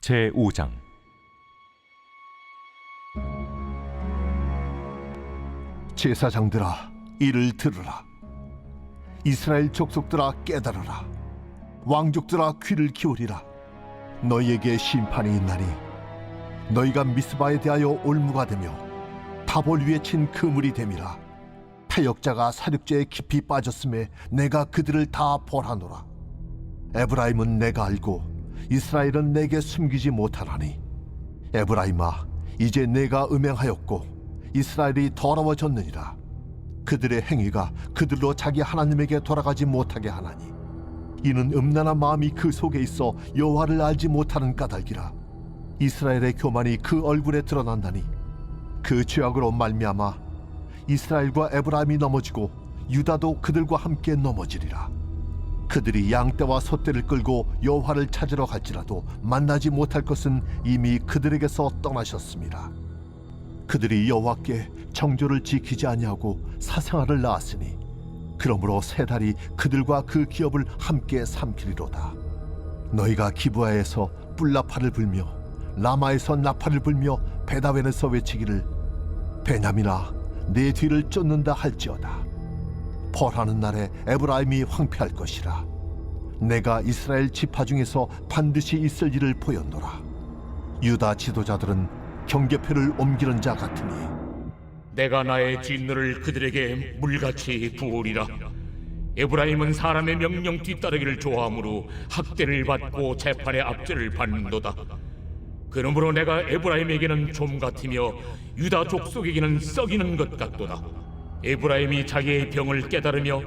제5장. 제사장들아, 이를 들으라. 이스라엘 족속들아, 깨달으라. 왕족들아, 귀를 기울이라. 너희에게 심판이 있나니 너희가 미스바에 대하여 올무가 되며 다볼 위에 친 그물이 됨이라. 타역자가 사륙제에 깊이 빠졌음에 내가 그들을 다 벌하노라. 에브라임은 내가 알고 이스라엘은 내게 숨기지 못하나니, 에브라임아, 이제 내가 음행하였고 이스라엘이 더러워졌느니라. 그들의 행위가 그들로 자기 하나님에게 돌아가지 못하게 하나니, 이는 음란한 마음이 그 속에 있어 여호와를 알지 못하는 까닭이라. 이스라엘의 교만이 그 얼굴에 드러난다니, 그 죄악으로 말미암아 이스라엘과 에브라임이 넘어지고 유다도 그들과 함께 넘어지리라. 그들이 양떼와 소떼를 끌고 여호와를 찾으러 갈지라도 만나지 못할 것은 이미 그들에게서 떠나셨습니다. 그들이 여호와께 정조를 지키지 아니하고 사생아를 낳았으니, 그러므로 세 달이 그들과 그 기업을 함께 삼키리로다. 너희가 기브아에서 뿔나팔을 불며 라마에서 나팔을 불며 베다웬에서 외치기를, 베냐민아, 내 뒤를 쫓는다 할지어다. 벌하는 날에 에브라임이 황폐할 것이라. 내가 이스라엘 지파 중에서 반드시 있을 일을 보였노라. 유다 지도자들은 경계표를 옮기는 자 같으니, 내가 나의 진노를 그들에게 물같이 부으리라. 에브라임은 사람의 명령 뒤따르기를 좋아하므로 학대를 받고 재판의 압제를 받는도다. 그러므로 내가 에브라임에게는 좀 같으며 유다 족속에게는 썩이는 것 같도다. 에브라임이 자기의 병을 깨달으며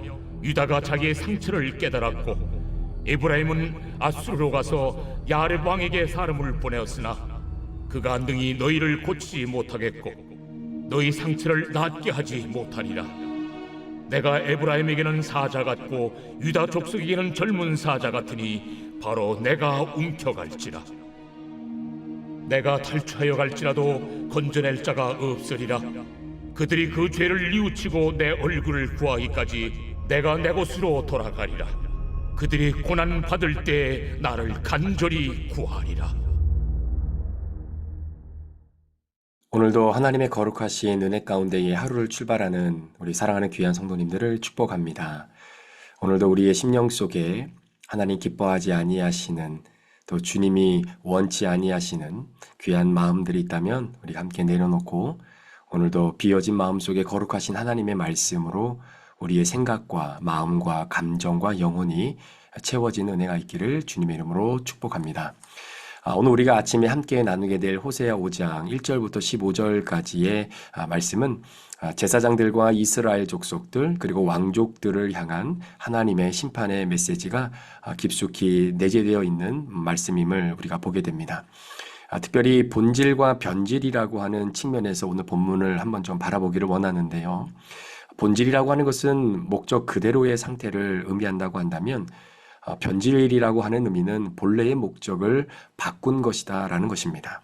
유다가 자기의 상처를 깨달았고, 에브라임은 아수르로 가서 야렙 왕에게 사람을 보내었으나 그가 능히 너희를 고치지 못하겠고 너희 상처를 낫게 하지 못하리라. 내가 에브라임에게는 사자 같고 유다 족속에게는 젊은 사자 같으니 바로 내가 움켜갈지라. 내가 탈취하여 갈지라도 건져낼 자가 없으리라. 그들이 그 죄를 뉘우치고 내 얼굴을 구하기까지 내가 내 곳으로 돌아가리라. 그들이 고난 받을 때에 나를 간절히 구하리라. 오늘도 하나님의 거룩하신 은혜 가운데에 하루를 출발하는 우리 사랑하는 귀한 성도님들을 축복합니다. 오늘도 우리의 심령 속에 하나님 기뻐하지 아니하시는, 또 주님이 원치 아니하시는 귀한 마음들이 있다면 우리 함께 내려놓고, 오늘도 비어진 마음 속에 거룩하신 하나님의 말씀으로 우리의 생각과 마음과 감정과 영혼이 채워진 은혜가 있기를 주님의 이름으로 축복합니다. 오늘 우리가 아침에 함께 나누게 될 호세아 5장 1절부터 15절까지의 말씀은 제사장들과 이스라엘 족속들 그리고 왕족들을 향한 하나님의 심판의 메시지가 깊숙이 내재되어 있는 말씀임을 우리가 보게 됩니다. 특별히 본질과 변질이라고 하는 측면에서 오늘 본문을 한번 좀 바라보기를 원하는데요. 본질이라고 하는 것은 목적 그대로의 상태를 의미한다고 한다면, 변질이라고 하는 의미는 본래의 목적을 바꾼 것이다 라는 것입니다.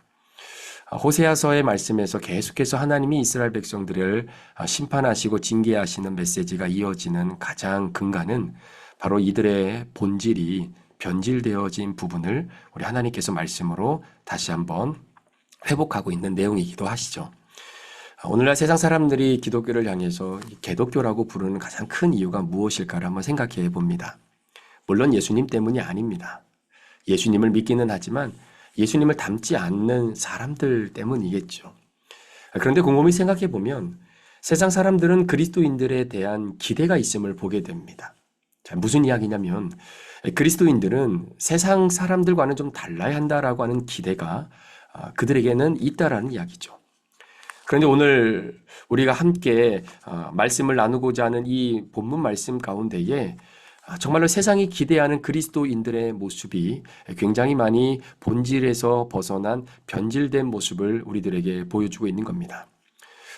호세아서의 말씀에서 계속해서 하나님이 이스라엘 백성들을 심판하시고 징계하시는 메시지가 이어지는 가장 근간은 바로 이들의 본질이 변질되어진 부분을 우리 하나님께서 말씀으로 다시 한번 회복하고 있는 내용이기도 하시죠. 오늘날 세상 사람들이 기독교를 향해서 개독교라고 부르는 가장 큰 이유가 무엇일까를 한번 생각해 봅니다. 물론 예수님 때문이 아닙니다. 예수님을 믿기는 하지만 예수님을 닮지 않는 사람들 때문이겠죠. 그런데 곰곰이 생각해 보면 세상 사람들은 그리스도인들에 대한 기대가 있음을 보게 됩니다. 자, 무슨 이야기냐면, 그리스도인들은 세상 사람들과는 좀 달라야 한다라고 하는 기대가 그들에게는 있다라는 이야기죠. 그런데 오늘 우리가 함께 말씀을 나누고자 하는 이 본문 말씀 가운데에 정말로 세상이 기대하는 그리스도인들의 모습이 굉장히 많이 본질에서 벗어난 변질된 모습을 우리들에게 보여주고 있는 겁니다.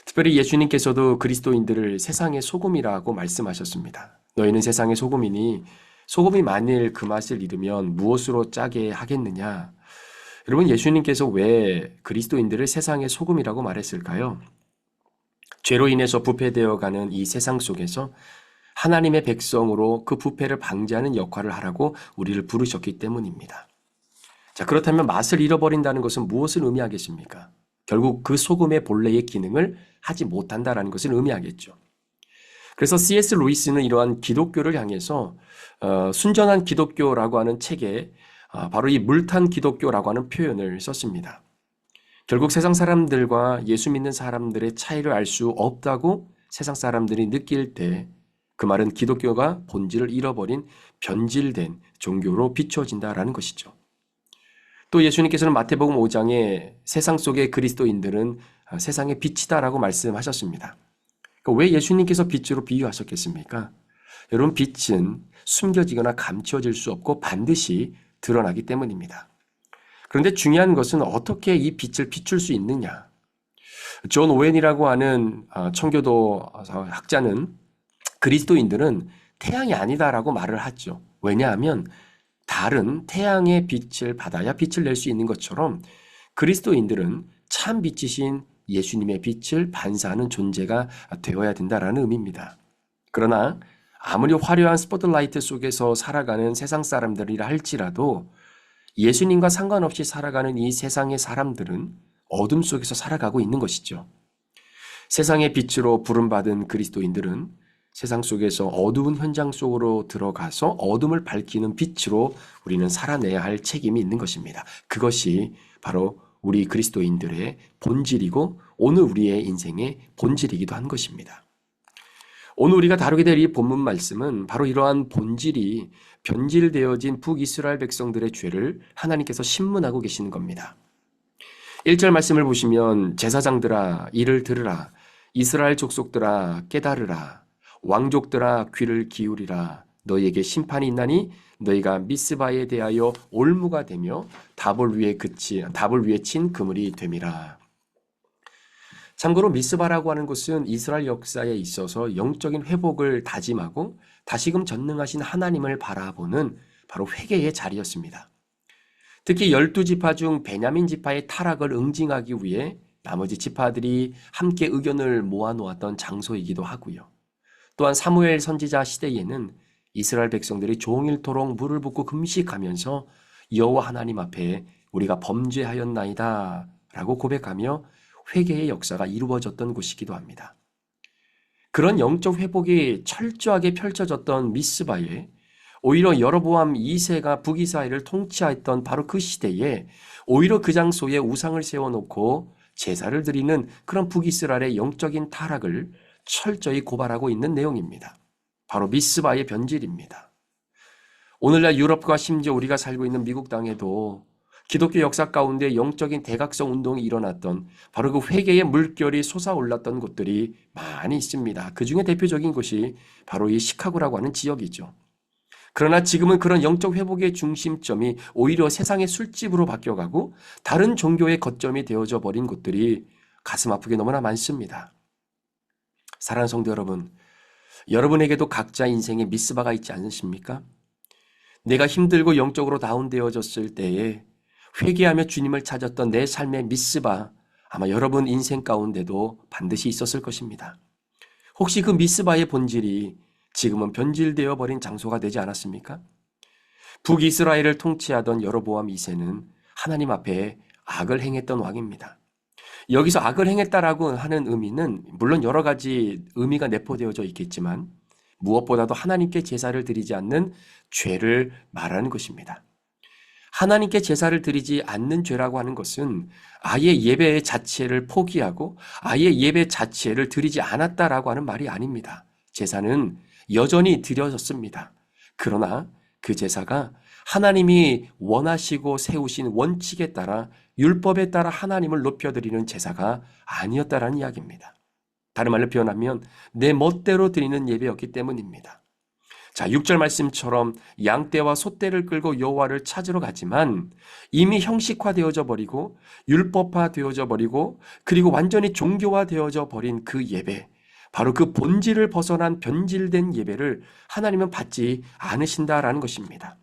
특별히 예수님께서도 그리스도인들을 세상의 소금이라고 말씀하셨습니다. 너희는 세상의 소금이니 소금이 만일 그 맛을 잃으면 무엇으로 짜게 하겠느냐. 여러분, 예수님께서 왜 그리스도인들을 세상의 소금이라고 말했을까요? 죄로 인해서 부패되어가는 이 세상 속에서 하나님의 백성으로 그 부패를 방지하는 역할을 하라고 우리를 부르셨기 때문입니다. 자, 그렇다면 맛을 잃어버린다는 것은 무엇을 의미하겠습니까? 결국 그 소금의 본래의 기능을 하지 못한다라는 것을 의미하겠죠. 그래서 C.S. 루이스는 이러한 기독교를 향해서 순전한 기독교라고 하는 책에 바로 이 물탄 기독교라고 하는 표현을 썼습니다. 결국 세상 사람들과 예수 믿는 사람들의 차이를 알 수 없다고 세상 사람들이 느낄 때 그 말은 기독교가 본질을 잃어버린 변질된 종교로 비춰진다라는 것이죠. 또 예수님께서는 마태복음 5장에 세상 속의 그리스도인들은 세상의 빛이다라고 말씀하셨습니다. 왜 예수님께서 빛으로 비유하셨겠습니까? 여러분, 빛은 숨겨지거나 감추어질 수 없고 반드시 드러나기 때문입니다. 그런데 중요한 것은 어떻게 이 빛을 비출 수 있느냐. 존 오웬이라고 하는 청교도 학자는 그리스도인들은 태양이 아니다라고 말을 하죠. 왜냐하면 달은 태양의 빛을 받아야 빛을 낼 수 있는 것처럼 그리스도인들은 참 빛이신 예수님의 빛을 반사하는 존재가 되어야 된다라는 의미입니다. 그러나 아무리 화려한 스포트라이트 속에서 살아가는 세상 사람들이라 할지라도 예수님과 상관없이 살아가는 이 세상의 사람들은 어둠 속에서 살아가고 있는 것이죠. 세상의 빛으로 부름받은 그리스도인들은 세상 속에서 어두운 현장 속으로 들어가서 어둠을 밝히는 빛으로 우리는 살아내야 할 책임이 있는 것입니다. 그것이 바로 우리 그리스도인들의 본질이고 오늘 우리의 인생의 본질이기도 한 것입니다. 오늘 우리가 다루게 될 이 본문 말씀은 바로 이러한 본질이 변질되어진 북이스라엘 백성들의 죄를 하나님께서 신문하고 계시는 겁니다. 1절 말씀을 보시면 제사장들아 이를 들으라, 이스라엘 족속들아 깨달으라, 왕족들아 귀를 기울이라, 너희에게 심판이 있나니 너희가 미스바에 대하여 올무가 되며 답을 위에 친 그물이 됨이라. 참고로 미스바라고 하는 곳은 이스라엘 역사에 있어서 영적인 회복을 다짐하고 다시금 전능하신 하나님을 바라보는 바로 회개의 자리였습니다. 특히 12지파 중 베냐민 지파의 타락을 응징하기 위해 나머지 지파들이 함께 의견을 모아놓았던 장소이기도 하고요. 또한 사무엘 선지자 시대에는 이스라엘 백성들이 종일토록 물을 붓고 금식하면서 여호와 하나님 앞에 우리가 범죄하였나이다 라고 고백하며 회개의 역사가 이루어졌던 곳이기도 합니다. 그런 영적 회복이 철저하게 펼쳐졌던 미스바에 오히려 여로보암 2세가 북이스라엘을 통치했던 바로 그 시대에 오히려 그 장소에 우상을 세워놓고 제사를 드리는 그런 북이스라엘의 영적인 타락을 철저히 고발하고 있는 내용입니다. 바로 미스바의 변질입니다. 오늘날 유럽과 심지어 우리가 살고 있는 미국 땅에도 기독교 역사 가운데 영적인 대각성 운동이 일어났던 바로 그 회개의 물결이 솟아올랐던 곳들이 많이 있습니다. 그 중에 대표적인 곳이 바로 이 시카고라고 하는 지역이죠. 그러나 지금은 그런 영적 회복의 중심점이 오히려 세상의 술집으로 바뀌어가고 다른 종교의 거점이 되어져 버린 곳들이 가슴 아프게 너무나 많습니다. 사랑하는 성도 여러분, 여러분에게도 각자 인생에 미스바가 있지 않으십니까? 내가 힘들고 영적으로 다운되어졌을 때에 회개하며 주님을 찾았던 내 삶의 미스바, 아마 여러분 인생 가운데도 반드시 있었을 것입니다. 혹시 그 미스바의 본질이 지금은 변질되어 버린 장소가 되지 않았습니까? 북이스라엘을 통치하던 여로보암 2세는 하나님 앞에 악을 행했던 왕입니다. 여기서 악을 행했다라고 하는 의미는 물론 여러 가지 의미가 내포되어져 있겠지만 무엇보다도 하나님께 제사를 드리지 않는 죄를 말하는 것입니다. 하나님께 제사를 드리지 않는 죄라고 하는 것은 아예 예배 자체를 포기하고 아예 예배 자체를 드리지 않았다라고 하는 말이 아닙니다. 제사는 여전히 드려졌습니다. 그러나 그 제사가 하나님이 원하시고 세우신 원칙에 따라 율법에 따라 하나님을 높여드리는 제사가 아니었다라는 이야기입니다. 다른 말로 표현하면 내 멋대로 드리는 예배였기 때문입니다. 자, 6절 말씀처럼 양떼와 소떼를 끌고 여호와를 찾으러 가지만 이미 형식화되어져 버리고 율법화되어져 버리고 그리고 완전히 종교화되어져 버린 그 예배, 바로 그 본질을 벗어난 변질된 예배를 하나님은 받지 않으신다라는 것입니다.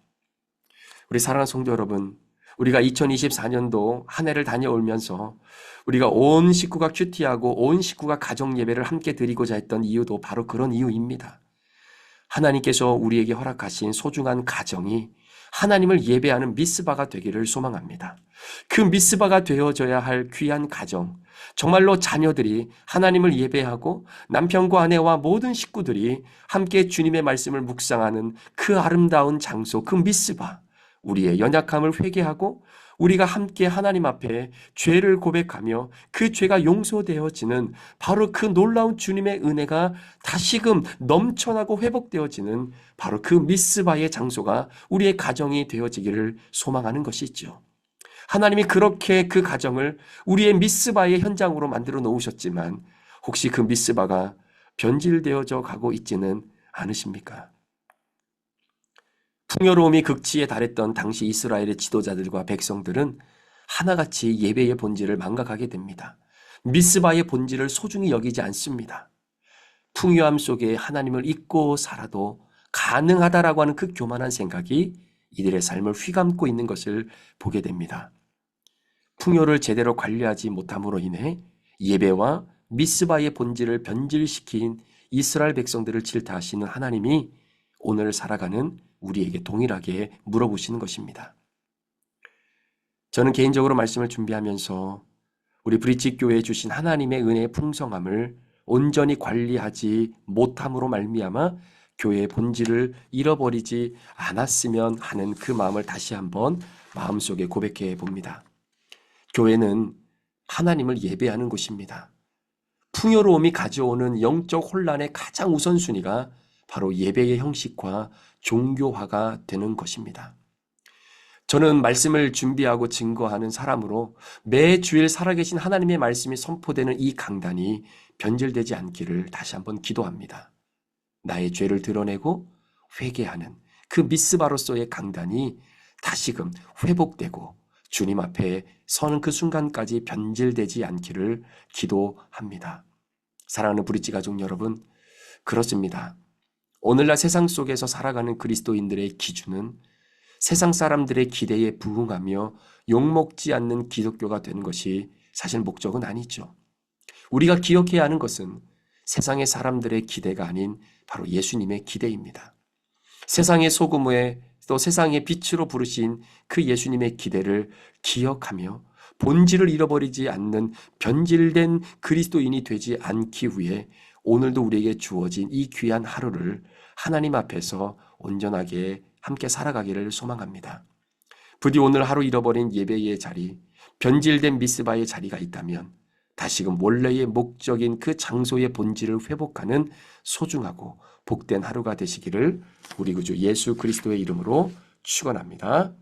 우리 사랑하는 성도 여러분, 우리가 2024년도 한 해를 다녀오면서 우리가 온 식구가 큐티하고 온 식구가 가정 예배를 함께 드리고자 했던 이유도 바로 그런 이유입니다. 하나님께서 우리에게 허락하신 소중한 가정이 하나님을 예배하는 미스바가 되기를 소망합니다. 그 미스바가 되어져야 할 귀한 가정, 정말로 자녀들이 하나님을 예배하고 남편과 아내와 모든 식구들이 함께 주님의 말씀을 묵상하는 그 아름다운 장소, 그 미스바, 우리의 연약함을 회개하고 우리가 함께 하나님 앞에 죄를 고백하며 그 죄가 용서되어지는 바로 그 놀라운 주님의 은혜가 다시금 넘쳐나고 회복되어지는 바로 그 미스바의 장소가 우리의 가정이 되어지기를 소망하는 것이죠. 하나님이 그렇게 그 가정을 우리의 미스바의 현장으로 만들어 놓으셨지만 혹시 그 미스바가 변질되어져 가고 있지는 않으십니까? 풍요로움이 극치에 달했던 당시 이스라엘의 지도자들과 백성들은 하나같이 예배의 본질을 망각하게 됩니다. 미스바의 본질을 소중히 여기지 않습니다. 풍요함 속에 하나님을 잊고 살아도 가능하다라고 하는 그 교만한 생각이 이들의 삶을 휘감고 있는 것을 보게 됩니다. 풍요를 제대로 관리하지 못함으로 인해 예배와 미스바의 본질을 변질시킨 이스라엘 백성들을 질타하시는 하나님이 오늘 살아가는 우리에게 동일하게 물어보시는 것입니다. 저는 개인적으로 말씀을 준비하면서 우리 브릿지 교회에 주신 하나님의 은혜의 풍성함을 온전히 관리하지 못함으로 말미암아 교회의 본질을 잃어버리지 않았으면 하는 그 마음을 다시 한번 마음속에 고백해 봅니다. 교회는 하나님을 예배하는 곳입니다. 풍요로움이 가져오는 영적 혼란의 가장 우선순위가 바로 예배의 형식과 종교화가 되는 것입니다. 저는 말씀을 준비하고 증거하는 사람으로 매 주일 살아계신 하나님의 말씀이 선포되는 이 강단이 변질되지 않기를 다시 한번 기도합니다. 나의 죄를 드러내고 회개하는 그 미스바로서의 강단이 다시금 회복되고 주님 앞에 서는 그 순간까지 변질되지 않기를 기도합니다. 사랑하는 브릿지 가족 여러분, 그렇습니다. 오늘날 세상 속에서 살아가는 그리스도인들의 기준은 세상 사람들의 기대에 부응하며 욕먹지 않는 기독교가 되는 것이 사실 목적은 아니죠. 우리가 기억해야 하는 것은 세상의 사람들의 기대가 아닌 바로 예수님의 기대입니다. 세상의 소금에 또 세상의 빛으로 부르신 그 예수님의 기대를 기억하며 본질을 잃어버리지 않는 변질된 그리스도인이 되지 않기 위해 오늘도 우리에게 주어진 이 귀한 하루를 하나님 앞에서 온전하게 함께 살아가기를 소망합니다. 부디 오늘 하루 잃어버린 예배의 자리, 변질된 미스바의 자리가 있다면 다시금 원래의 목적인 그 장소의 본질을 회복하는 소중하고 복된 하루가 되시기를 우리 구주 예수 그리스도의 이름으로 축원합니다.